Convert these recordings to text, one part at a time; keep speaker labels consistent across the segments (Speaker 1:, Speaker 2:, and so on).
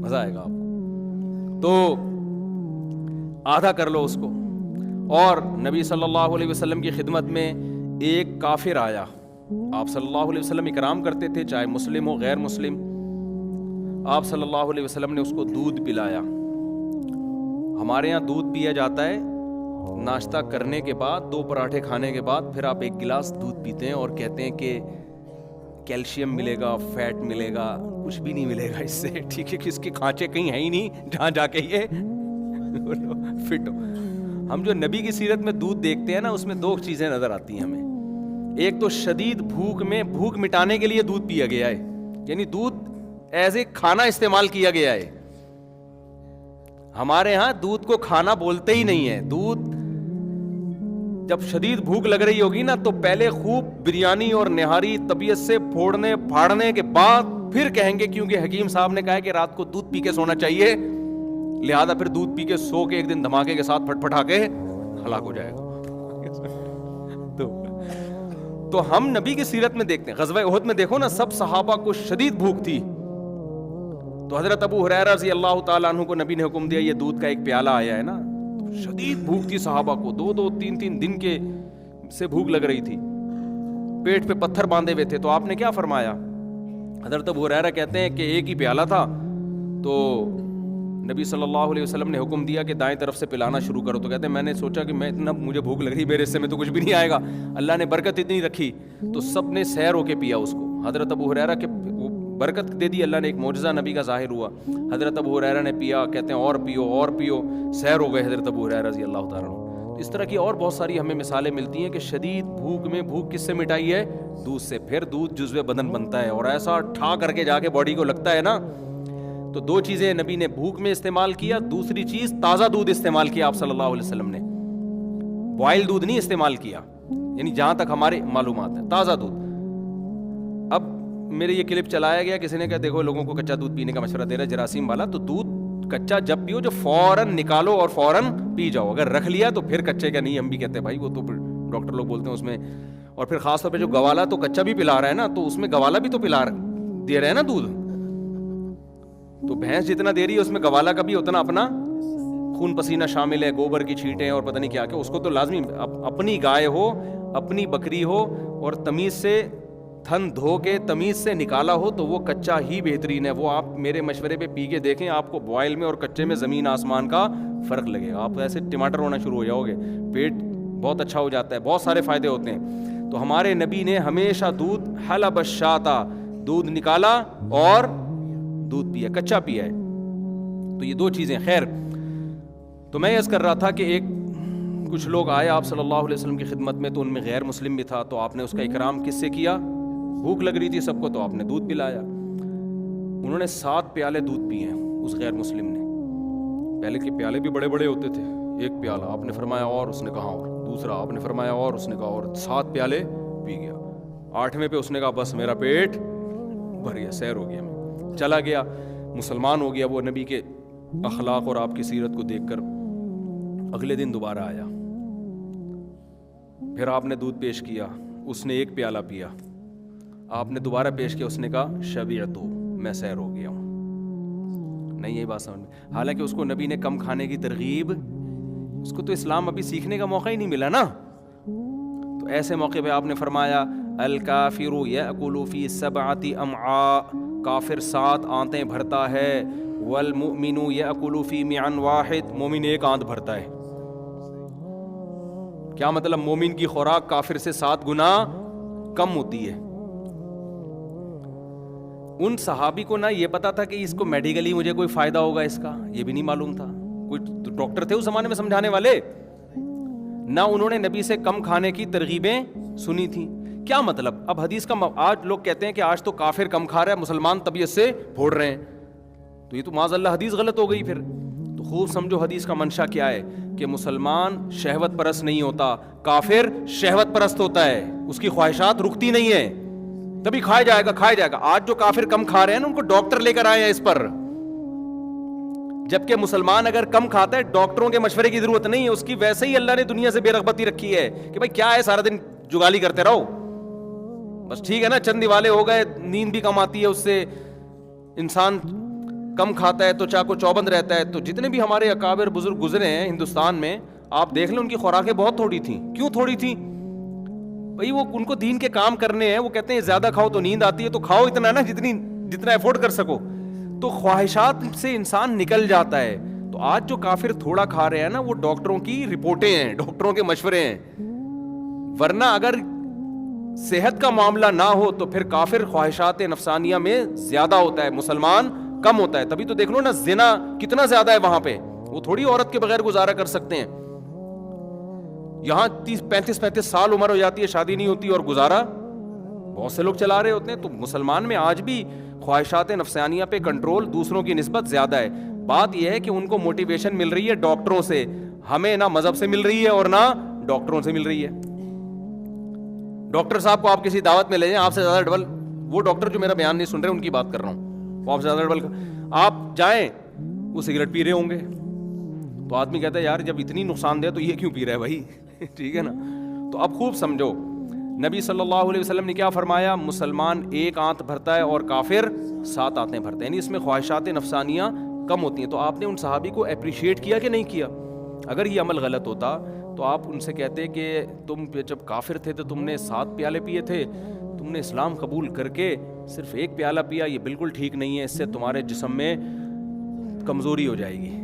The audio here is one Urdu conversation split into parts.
Speaker 1: مزہ آئے گا آپ کو. تو آدھا کر لو اس کو. اور نبی صلی اللہ علیہ وسلم کی خدمت میں ایک کافر آیا. آپ صلی اللہ علیہ وسلم اکرام کرتے تھے چاہے مسلم ہو غیر مسلم. آپ صلی اللہ علیہ وسلم نے اس کو دودھ پلایا. ہمارے یہاں دودھ پیا جاتا ہے ناشتہ کرنے کے بعد, 2 پراٹھے کھانے کے بعد پھر آپ 1 گلاس دودھ پیتے ہیں اور کہتے ہیں کہ کیلشیم ملے گا, فیٹ ملے گا. کچھ بھی نہیں ملے گا اس سے, ٹھیک ہے, کہ اس کے کھانچے کہیں ہیں ہی نہیں جہاں جا کے یہ فٹ ہو. ہم جو نبی کی سیرت میں دودھ دیکھتے ہیں نا, اس میں 2 چیزیں نظر آتی ہیں ہمیں. ایک تو شدید بھوک میں بھوک مٹانے کے لیے دودھ پیا گیا ہے, یعنی دودھ ایز اے کھانا استعمال کیا گیا ہے. ہمارے ہاں دودھ کو کھانا بولتے ہی نہیں ہے. دودھ جب شدید بھوک لگ رہی ہوگی نا تو پہلے خوب بریانی اور نہاری طبیعت سے پھوڑنے پھاڑنے کے بعد پھر کہیں گے, کیونکہ حکیم صاحب نے کہا ہے کہ رات کو دودھ پی کے سونا چاہیے, لہذا پھر دودھ پی کے سو کے ایک دن دھماکے کے ساتھ پھٹ پھٹا کے ہلاک ہو جائے گا. تو ہم نبی کی سیرت میں دیکھتے ہیں, غزوہ احد میں دیکھو نا, سب صحابہ کو شدید بھوک تھی. تو حضرت ابو ہریرہ رضی اللہ تعالیٰ عنہ کو نبی نے حکم دیا, یہ دودھ کا ایک پیالہ آیا ہے نا. تو شدید بھوک تھی صحابہ کو, 2 3 دن کے سے بھوک لگ رہی تھی, پیٹ پہ پتھر باندھے ہوئے تھے. تو آپ نے کیا فرمایا؟ حضرت ابو ہریرہ کہتے ہیں کہ ایک ہی پیالہ تھا, تو نبی صلی اللہ علیہ وسلم نے حکم دیا کہ دائیں طرف سے پلانا شروع کرو. تو کہتے ہیں میں نے سوچا کہ میں اتنا مجھے بھوک لگ رہی, میرے حصے میں تو کچھ بھی نہیں آئے گا. اللہ نے برکت اتنی رکھی تو سب نے سیر ہو کے پیا اس کو. حضرت ابو ہریرہ کے برکت دے دی اللہ نے, ایک معجزہ نبی کا ظاہر ہوا. حضرت ابو ہریرہ نے پیا, کہتے ہیں اور پیو, سیر ہو گئے حضرت ابو ہریرہ رضی اللہ تعالیٰ عنہ. اس طرح کی اور بہت ساری ہمیں مثالیں ملتی ہیں کہ شدید بھوک میں بھوک کس سے مٹائی ہے؟ دودھ سے. پھر دودھ جزو بدن بنتا ہے اور ایسا ٹھا کر کے جا کے باڈی کو لگتا ہے نا. تو 2 چیزیں نبی نے بھوک میں استعمال کیا. دوسری چیز تازہ دودھ استعمال کیا آپ صلی اللہ علیہ وسلم نے, بوائل دودھ نہیں استعمال کیا, یعنی جہاں تک ہماری معلومات ہے تازہ دودھ. اب میرے یہ کلپ چلایا گیا, کسی نے کہا دیکھو لوگوں کو کچا دودھ پینے کا مشورہ دے رہا ہے جراثیم والا. تو دودھ کچا جب پیو جو فوراً نکالو اور فوراً پی جاؤ. اگر رکھ لیا تو پھر کچے کا نہیں, ہم بھی کہتے ہیں بھائی وہ تو ڈاکٹر لوگ بولتے ہیں اس میں. اور پھر خاص طور پہ جو گوالا تو کچا بھی پلا رہا ہے نا, تو اس میں گوالا بھی تو دے رہے ہیں نا دودھ. تو بھینس جتنا دے رہی ہے اس میں گوالا کا بھی اتنا اپنا خون پسینہ شامل ہے, گوبر کی چھینٹیں اور پتہ نہیں کیا کہ اس کو تو لازمی اپنی گائے ہو, اپنی بکری ہو اور تمیز سے تھن دھو کے تمیز سے نکالا ہو تو وہ کچا ہی بہترین ہے. وہ آپ میرے مشورے پہ پی کے دیکھیں, آپ کو بوائل میں اور کچے میں زمین آسمان کا فرق لگے گا. آپ ایسے ٹماٹر ہونا شروع ہو جاؤ گے, پیٹ بہت اچھا ہو جاتا ہے, بہت سارے فائدے ہوتے ہیں. تو ہمارے نبی نے ہمیشہ دودھ حلب الشاتا, دودھ نکالا اور دودھ پیا, کچا پیا ہے. تو یہ 2 چیزیں. خیر, تو میں عرض کر رہا تھا کہ ایک کچھ لوگ آئے آپ صلی اللہ علیہ وسلم کی خدمت میں, تو ان میں غیر مسلم بھی تھا. تو آپ نے اس کا اکرام کس سے کیا؟ بھوک لگ رہی تھی سب کو تو آپ نے دودھ پلایا. انہوں نے 7 پیالے دودھ پیے ہیں اس غیر مسلم نے. پہلے کے پیالے بھی بڑے بڑے ہوتے تھے, ایک پیالہ آپ نے فرمایا اور اس نے کہا اور, دوسرا آپ نے فرمایا اور اس نے کہا اور, 7 پیالے پی گیا. 8ویں پہ اس نے کہا بس میرا پیٹ بھر گیا, سیر ہو گیا, میں چلا گیا, مسلمان ہو گیا. وہ نبی کے اخلاق اور آپ کی سیرت کو دیکھ کر اگلے دن دوبارہ آیا, پھر آپ نے دودھ پیش کیا, اس نے 1 پیالہ پیا. آپ نے دوبارہ پیش کیا, اس نے کہا شبعت, میں سیر ہو گیا ہوں. نہیں یہی بات سمجھ میں, حالانکہ اس کو نبی نے کم کھانے کی ترغیب, اس کو تو اسلام ابھی سیکھنے کا موقع ہی نہیں ملا نا. تو ایسے موقع پہ آپ نے فرمایا الکافر یأکل فی 7 امعاء, کافر 7 آنتیں بھرتا ہے. والمؤمن یأکل فی معا واحد, مومن 1 آنت بھرتا ہے. کیا مطلب؟ مومن کی خوراک کافر سے 7 گنا کم ہوتی ہے. ان صحابی کو نہ یہ پتا تھا کہ اس کو میڈیکلی مجھے کوئی فائدہ ہوگا اس کا, یہ بھی نہیں معلوم تھا. کوئی ڈاکٹر تھے اس زمانے میں سمجھانے والے؟ نہ انہوں نے نبی سے کم کھانے کی ترغیبیں سنی تھیں. کیا مطلب؟ اب حدیث کا آج لوگ کہتے ہیں کہ آج تو کافر کم کھا رہا ہے, مسلمان طبیعت سے پھوڑ رہے ہیں, تو یہ تو معاذ اللہ حدیث غلط ہو گئی. پھر تو خوب سمجھو حدیث کا منشا کیا ہے, کہ مسلمان شہوت پرست نہیں ہوتا, کافر شہوت پرست ہوتا ہے. اس کی خواہشات رکتی نہیں ہے, تبھی کھایا جائے گا کھایا جائے گا. آج جو کافر کم کھا رہے ہیں نا, ان کو ڈاکٹر لے کر آئے ہیں اس پر, جبکہ مسلمان اگر کم کھاتا ہے ڈاکٹروں کے مشورے کی ضرورت نہیں ہے. اس کی ویسے ہی اللہ نے دنیا سے بے رغبتی رکھی ہے کہ بھائی کیا ہے سارا دن جگالی کرتے رہو, بس ٹھیک ہے نا, چند دیوالے ہو گئے, نیند بھی کم آتی ہے اس سے, انسان کم کھاتا ہے تو چاقو چوبند رہتا ہے. تو جتنے بھی ہمارے اکابر بزرگ گزرے ہیں ہندوستان میں, آپ دیکھ لیں ان کی خوراکیں بہت تھوڑی تھیں. کیوں تھوڑی تھیں بھائی؟ وہ ان کو دین کے کام کرنے ہیں. وہ کہتے ہیں زیادہ کھاؤ تو نیند آتی ہے, تو کھاؤ اتنا نا جتنا افورڈ کر سکو. تو خواہشات سے انسان نکل جاتا ہے. تو آج جو کافر تھوڑا کھا رہے ہیں نا, وہ ڈاکٹروں کی رپورٹیں ہیں, ڈاکٹروں کے مشورے ہیں. ورنہ اگر صحت کا معاملہ نہ ہو تو پھر کافر خواہشات نفسانیہ میں زیادہ ہوتا ہے, مسلمان کم ہوتا ہے. تبھی تو دیکھ لو نا زنا کتنا زیادہ ہے وہاں پہ. وہ تھوڑی عورت کے بغیر گزارا کر سکتے ہیں. یہاں 30-35 سال عمر ہو جاتی ہے, شادی نہیں ہوتی, اور گزارا بہت سے لوگ چلا رہے ہوتے ہیں. تو مسلمان میں آج بھی خواہشات نفسانیہ پہ کنٹرول دوسروں کی نسبت زیادہ ہے. بات یہ ہے کہ ان کو موٹیویشن مل رہی ہے ڈاکٹروں سے, ہمیں نہ مذہب سے مل رہی ہے اور نہ ڈاکٹروں سے مل رہی ہے. ڈاکٹر صاحب کو آپ کسی دعوت میں لے جائیں, آپ سے زیادہ ڈبل, وہ ڈاکٹر جو میرا بیان نہیں سن رہے ان کی بات کر رہا ہوں, وہ آپ سے زیادہ ڈبل, آپ جائیں وہ سگریٹ پی رہے ہوں گے. تو آدمی کہتا ہے یار جب اتنی نقصان دہ تو یہ کیوں پی رہا ہے بھائی؟ ٹھیک ہے نا. تو اب خوب سمجھو, نبی صلی اللہ علیہ وسلم نے کیا فرمایا؟ مسلمان 1 آنت بھرتا ہے اور کافر 7 آنتیں بھرتے ہیں. یعنی اس میں خواہشات نفسانیہ کم ہوتی ہیں. تو آپ نے ان صحابی کو اپریشیٹ کیا کہ نہیں کیا؟ اگر یہ عمل غلط ہوتا تو آپ ان سے کہتے کہ تم جب کافر تھے تو تم نے 7 پیالے پیے تھے, تم نے اسلام قبول کر کے صرف 1 پیالہ پیا, یہ بالکل ٹھیک نہیں ہے, اس سے تمہارے جسم میں کمزوری ہو جائے گی.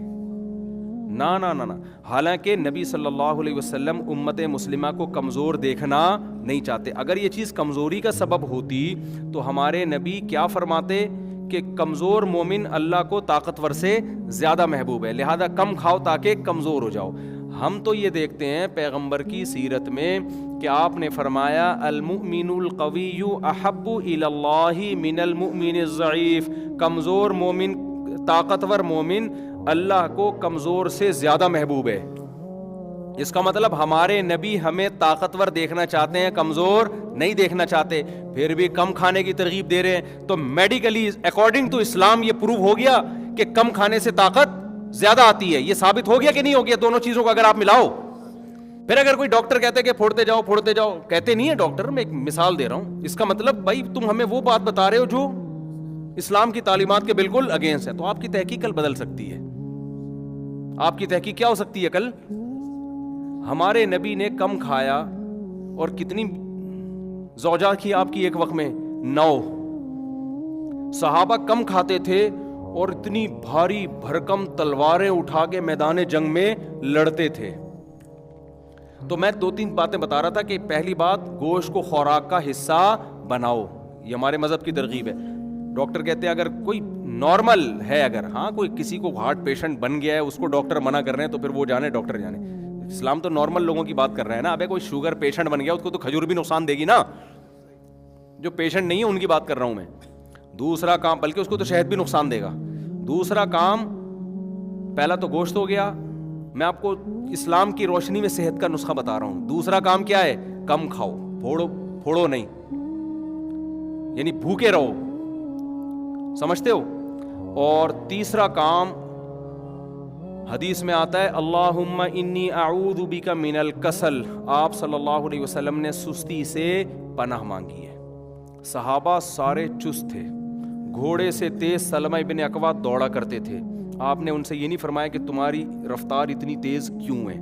Speaker 1: نہ نہ نہ. حالانکہ نبی صلی اللہ علیہ وسلم امت مسلمہ کو کمزور دیکھنا نہیں چاہتے. اگر یہ چیز کمزوری کا سبب ہوتی تو ہمارے نبی کیا فرماتے کہ کمزور مومن اللہ کو طاقتور سے زیادہ محبوب ہے, لہذا کم کھاؤ تاکہ کمزور ہو جاؤ. ہم تو یہ دیکھتے ہیں پیغمبر کی سیرت میں کہ آپ نے فرمایا المؤمن القوی احب الی اللہ من المؤمن الضعیف. کمزور مومن, طاقتور مومن اللہ کو کمزور سے زیادہ محبوب ہے. اس کا مطلب ہمارے نبی ہمیں طاقتور دیکھنا چاہتے ہیں, کمزور نہیں دیکھنا چاہتے, پھر بھی کم کھانے کی ترغیب دے رہے ہیں. تو میڈیکلی اکارڈنگ ٹو اسلام یہ پروو ہو گیا کہ کم کھانے سے طاقت زیادہ آتی ہے. یہ ثابت ہو گیا کہ نہیں ہو گیا؟ دونوں چیزوں کو اگر آپ ملاؤ. پھر اگر کوئی ڈاکٹر کہتے کہ پھوڑتے جاؤ, کہتے نہیں ہے ڈاکٹر, میں ایک مثال دے رہا ہوں. اس کا مطلب بھائی تم ہمیں وہ بات بتا رہے ہو جو اسلام کی تعلیمات کے بالکل اگینسٹ ہے. تو آپ کی تحقیق کل بدل سکتی ہے. آپ کی تحقیق کیا ہو سکتی ہے کل؟ ہمارے نبی نے کم کھایا, اور کتنی زوجات کی آپ کی ایک وقت میں 9. صحابہ کم کھاتے تھے اور اتنی بھاری بھرکم تلواریں اٹھا کے میدان جنگ میں لڑتے تھے. تو میں 2-3 باتیں بتا رہا تھا کہ پہلی بات, گوشت کو خوراک کا حصہ بناؤ, یہ ہمارے مذہب کی ترغیب ہے. ڈاکٹر کہتے ہیں اگر کوئی نارمل ہے, اگر ہاں کوئی کسی کو ہارٹ پیشنٹ بن گیا ہے, اس کو ڈاکٹر منع کر رہے ہیں, تو پھر وہ جانے ڈاکٹر جانے. اسلام تو نارمل لوگوں کی بات کر رہا ہے نا. ابے کوئی شوگر پیشنٹ بن گیا, اس کو تو کھجور بھی نقصان دے گی نا. جو پیشنٹ نہیں ہے ان کی بات کر رہا ہوں میں. دوسرا کام, بلکہ اس کو تو شہد بھی نقصان دے گا. دوسرا کام, پہلا تو گوشت ہو گیا, میں آپ کو اسلام کی روشنی میں صحت کا نسخہ بتا رہا ہوں. دوسرا کام کیا ہے؟ کم کھاؤ, پھوڑو نہیں, یعنی بھوکے رہو, سمجھتے ہو. اور تیسرا کام حدیث میں آتا ہے اللہم انی اعوذ بک من الکسل. آپ صلی اللہ علیہ وسلم نے سستی سے پناہ مانگی ہے. صحابہ سارے چست تھے, گھوڑے سے تیز سلمہ ابن اکوع دوڑا کرتے تھے. آپ نے ان سے یہ نہیں فرمایا کہ تمہاری رفتار اتنی تیز کیوں ہے,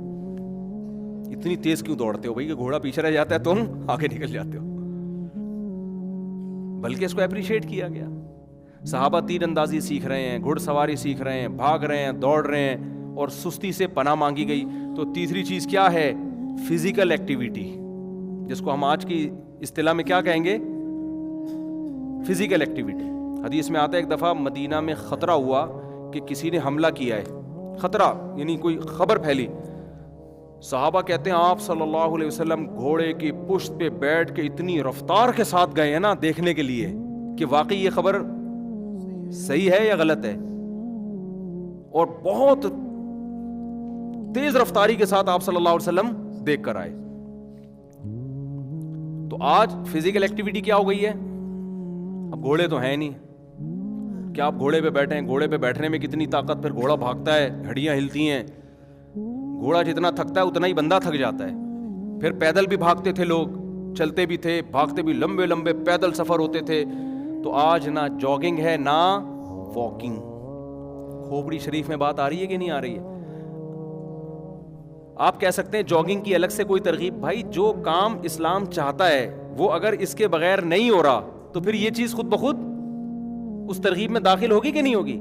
Speaker 1: اتنی تیز کیوں دوڑتے ہو بھائی, کہ گھوڑا پیچھے رہ جاتا ہے تم آگے نکل جاتے ہو, بلکہ اس کو اپریشیٹ کیا گیا. صحابہ تیر اندازی سیکھ رہے ہیں, گھڑ سواری سیکھ رہے ہیں, بھاگ رہے ہیں, دوڑ رہے ہیں, اور سستی سے پناہ مانگی گئی. تو تیسری چیز کیا ہے؟ فزیکل ایکٹیویٹی, جس کو ہم آج کی اصطلاح میں کیا کہیں گے؟ Physical activity. حدیث میں آتا ہے ایک دفعہ مدینہ میں خطرہ ہوا کہ کسی نے حملہ کیا ہے. خطرہ یعنی کوئی خبر پھیلی. صحابہ کہتے ہیں آپ صلی اللہ علیہ وسلم گھوڑے کی پشت پہ بیٹھ کے اتنی رفتار کے ساتھ گئے ہیں نا دیکھنے کے لیے کہ واقعی یہ خبر صحیح ہے یا غلط ہے, اور بہت تیز رفتاری کے ساتھ آپ صلی اللہ علیہ وسلم دیکھ کر آئے. تو آج فزیکل ایکٹیویٹی کیا ہو گئی ہے؟ اب گھوڑے تو ہیں نہیں, کیا آپ گھوڑے پہ بیٹھے ہیں؟ گھوڑے پہ بیٹھنے میں کتنی طاقت, پھر گھوڑا بھاگتا ہے, ہڈیاں ہلتی ہیں. گھوڑا جتنا تھکتا ہے اتنا ہی بندہ تھک جاتا ہے. پھر پیدل بھی بھاگتے تھے لوگ, چلتے بھی تھے, بھاگتے بھی, لمبے لمبے پیدل سفر ہوتے تھے. تو آج نہ جاگنگ ہے نہ واکنگ. کھوپڑی شریف میں بات آ رہی ہے کہ نہیں آ رہی ہے؟ آپ کہہ سکتے ہیں جاگنگ کی الگ سے کوئی ترغیب. بھائی جو کام اسلام چاہتا ہے وہ اگر اس کے بغیر نہیں ہو رہا تو پھر یہ چیز خود بخود اس ترغیب میں داخل ہوگی کہ نہیں ہوگی؟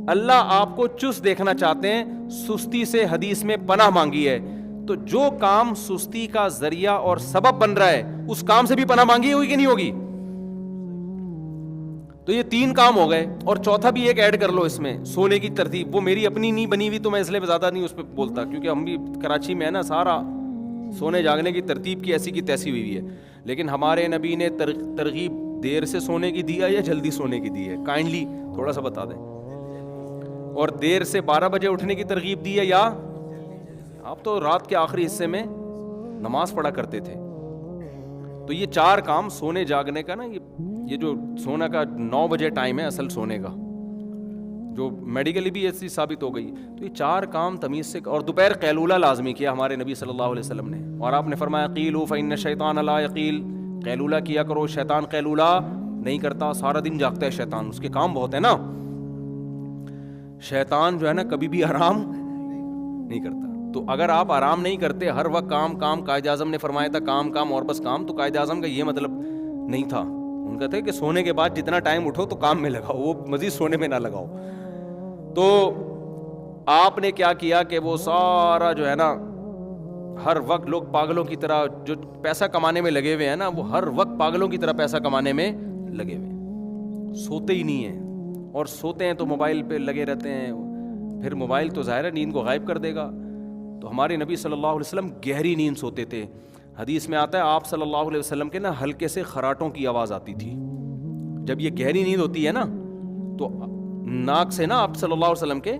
Speaker 1: اللہ آپ کو چست دیکھنا چاہتے ہیں. سستی سے حدیث میں پناہ مانگی ہے, تو جو کام سستی کا ذریعہ اور سبب بن رہا ہے اس کام سے بھی پناہ مانگی ہوگی کہ نہیں ہوگی؟ تو یہ 3 کام ہو گئے, اور چوتھا بھی ایک ایڈ کر لو اس میں, سونے کی ترتیب. وہ میری اپنی نہیں بنی ہوئی تو میں اس لیے زیادہ نہیں اس پہ بولتا, کیونکہ ہم بھی کراچی میں ہے نا, سارا سونے جاگنے کی ترتیب کی ایسی کی تیسی ہوئی ہے. لیکن ہمارے نبی نے ترغیب دیر سے سونے کی دی ہے یا جلدی سونے کی دی ہے؟ کائنڈلی تھوڑا سا بتا دیں. اور دیر سے 12 بجے اٹھنے کی ترغیب دی ہے یا آپ تو رات کے آخری حصے میں نماز پڑھا کرتے تھے. تو یہ 4 کام سونے جاگنے کا نا, یہ جو سونا کا 9 بجے ٹائم ہے اصل سونے کا, جو میڈیکلی بھی ایسی ثابت ہو گئی. تو یہ 4 کام تمیز سے. اور دوپہر قیلولہ لازمی کیا ہمارے نبی صلی اللہ علیہ وسلم نے, اور آپ نے فرمایا قیلوا فإن الشیطان لا یقیل, قیلولہ کیا کرو, شیطان قیلولہ نہیں کرتا, سارا دن جاگتا ہے شیطان, اس کے کام بہت ہے نا. شیطان جو ہے نا کبھی بھی آرام نہیں کرتا. تو اگر آپ آرام نہیں کرتے, ہر وقت کام کام, قائد اعظم نے فرمایا تھا کام کام اور بس کام, تو قائد اعظم کا یہ مطلب نہیں تھا. ان کا تھا کہ سونے کے بعد جتنا ٹائم اٹھو تو کام میں لگاؤ, وہ مزید سونے میں نہ لگاؤ. تو آپ نے کیا کیا کہ وہ سارا جو ہے نا, ہر وقت لوگ پاگلوں کی طرح جو پیسہ کمانے میں لگے ہوئے ہیں نا, وہ ہر وقت پاگلوں کی طرح پیسہ کمانے میں لگے ہوئے, سوتے ہی نہیں ہیں. اور سوتے ہیں تو موبائل پہ لگے رہتے ہیں, پھر موبائل تو ظاہر ہے نیند کو غائب کر دے گا. تو ہمارے نبی صلی اللہ علیہ وسلم گہری نیند سوتے تھے. حدیث میں آتا ہے آپ صلی اللہ علیہ وسلم کے نا ہلکے سے خراٹوں کی آواز آتی تھی. جب یہ گہری نیند ہوتی ہے نا تو ناک سے نا آپ صلی اللہ علیہ وسلم کے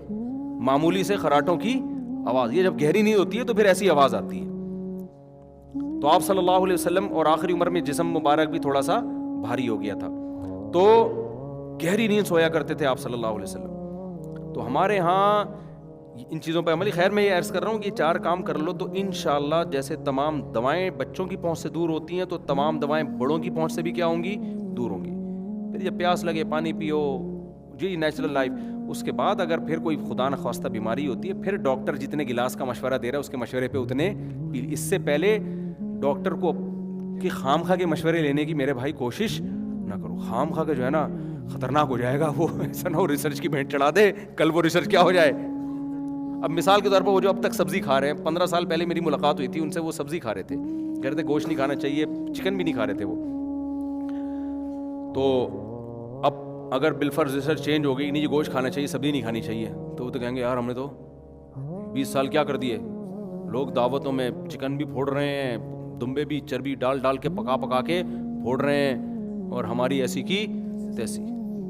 Speaker 1: معمولی سے خراٹوں کی آواز, یہ جب گہری نیند ہوتی ہے تو پھر ایسی آواز آتی ہے. تو آپ صلی اللہ علیہ وسلم اور آخری عمر میں جسم مبارک بھی تھوڑا سا بھاری ہو گیا تھا, تو گہری نیند سویا کرتے تھے آپ صلی اللہ علیہ وسلم. تو ہمارے ہاں ان چیزوں پہ عملی. خیر میں یہ عرض کر رہا ہوں کہ یہ 4 کام کر لو تو انشاءاللہ جیسے تمام دوائیں بچوں کی پہنچ سے دور ہوتی ہیں تو تمام دوائیں بڑوں کی پہنچ سے بھی کیا ہوں گی, دور ہوں گی. پھر جب پیاس لگے پانی پیو, جی نیچرل لائف. اس کے بعد اگر پھر کوئی خدا نخواستہ بیماری ہوتی ہے, پھر ڈاکٹر جتنے گلاس کا مشورہ دے رہا ہے اس کے مشورے پہ اتنے. اس سے پہلے ڈاکٹر کو کہ خام خواہ کے مشورے لینے کی میرے بھائی کوشش نہ کرو. خام خواہ کا جو ہے نا خطرناک ہو جائے گا, وہ ایسا نہ ہو ریسرچ کی بھینٹ چڑھا دے, کل وہ ریسرچ کیا ہو جائے. اب مثال کے طور پر وہ جو اب تک سبزی کھا رہے ہیں, 15 سال پہلے میری ملاقات ہوئی تھی ان سے, وہ سبزی کھا رہے تھے, کہہ رہے تھے گوشت نہیں کھانا چاہیے, چکن بھی نہیں کھا رہے تھے وہ. تو اب اگر بالفرض ریسرچ چینج ہو گئی, نہیں یہ گوشت کھانا چاہیے سبزی نہیں کھانی چاہیے, تو وہ تو کہیں گے یار ہم نے تو 20 سال کیا کر دیے, لوگ دعوتوں میں چکن بھی پھوڑ رہے ہیں, دمبے بھی چربی ڈال ڈال کے پکا کے پھوڑ رہے ہیں, اور ہماری ایسی کی تیسی,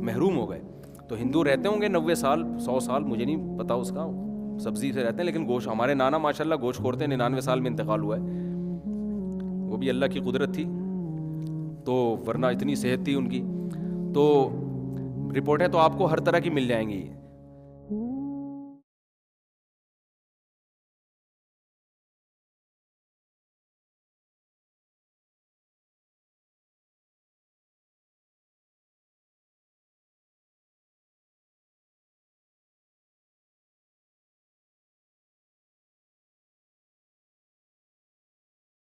Speaker 1: محروم ہو گئے. تو ہندو رہتے ہوں گے 90 سال 100 سال, مجھے نہیں پتا اس کا, سبزی سے رہتے ہیں, لیکن گوشت, ہمارے نانا ماشاءاللہ گوشت کھورتے ہیں, 99 سال میں انتقال ہوا ہے, وہ بھی اللہ کی قدرت تھی, تو ورنہ اتنی صحت تھی ان کی. تو رپورٹیں تو آپ کو ہر طرح کی مل جائیں گی.